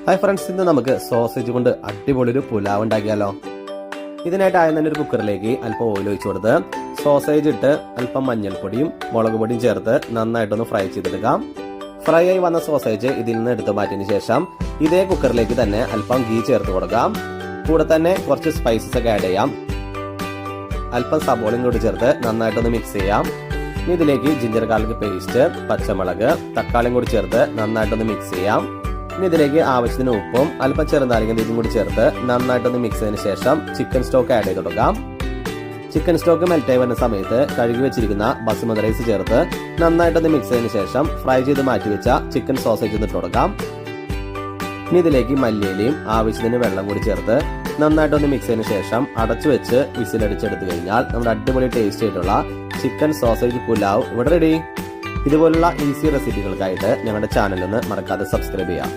Hi friends, ഇന്ന് നമുക്ക് sausage കൊണ്ട് അടിപൊളി ഒരു പുലാവ് ഉണ്ടാക്കിയാലോ. ഇതിനായിട്ട് ആദ്യം തന്നെ ഒരു കുക്കറിലേക്ക് അല്പം ഓയിൽ ഒഴിച്ചു കൊടുത്ത് സോസേജ് ഇട്ട് അല്പം മഞ്ഞൾപ്പൊടിയും മുളക് പൊടിയും ചേർത്ത് നന്നായിട്ടൊന്ന് ഫ്രൈ ചെയ്തെടുക്കാം. ഫ്രൈ ആയി വന്ന സോസേജ് ഇതിൽ നിന്ന് എടുത്തു മാറ്റിയതിനു ശേഷം ഇതേ കുക്കറിലേക്ക് തന്നെ അല്പം ഗീ ചേർത്ത് കൊടുക്കാം. കൂടെ തന്നെ കുറച്ച് സ്പൈസസ് ഒക്കെ ആഡ് ചെയ്യാം. അല്പം സബോളയും കൂടി ചേർത്ത് നന്നായിട്ടൊന്ന് മിക്സ് ചെയ്യാം. ഇനി ഇതിലേക്ക് ജിഞ്ചർ ഗാർലിക് പേസ്റ്റ്, പച്ചമുളക്, തക്കാളിയും കൂടി ചേർത്ത് നന്നായിട്ടൊന്ന് മിക്സ് ചെയ്യാം. ഇനി ഇതിലേക്ക് ആവശ്യത്തിന് ഉപ്പും അല്പം ചെറുനാരങ്ങ നീരും കൂടി ചേർത്ത് നന്നായിട്ടൊന്ന് മിക്സ് ചെയ്തതിനു ശേഷം ചിക്കൻ സ്റ്റോക്ക് ആഡ് ചെയ്ത് കൊടുക്കാം. ചിക്കൻ സ്റ്റോക്ക് മെൽറ്റായി വരുന്ന സമയത്ത് കഴുകി വെച്ചിരിക്കുന്ന ബസുമതി റൈസ് ചേർത്ത് നന്നായിട്ടൊന്ന് മിക്സ് ചെയ്തതിനു ശേഷം ഫ്രൈ ചെയ്ത് മാറ്റിവെച്ച ചിക്കൻ സോസേജ് ഇട്ട് കൊടുക്കാം. ഇനി ഇതിലേക്ക് മല്ലിയിലയും ആവശ്യത്തിന് വെള്ളം കൂടി ചേർത്ത് നന്നായിട്ടൊന്ന് മിക്സ് ചെയ്തതിനു ശേഷം അടച്ചു വെച്ച് വിസിലടിച്ചെടുത്തു കഴിഞ്ഞാൽ നമ്മുടെ അടിപൊളി ടേസ്റ്റ് ആയിട്ടുള്ള ചിക്കൻ സോസേജ് പുലാവ് ഇവിടെ റെഡി. ഇതുപോലുള്ള ഈസി റെസിപ്പികൾക്കായിട്ട് ഞങ്ങളുടെ ചാനൽ ഒന്ന് മറക്കാതെ സബ്സ്ക്രൈബ് ചെയ്യാം.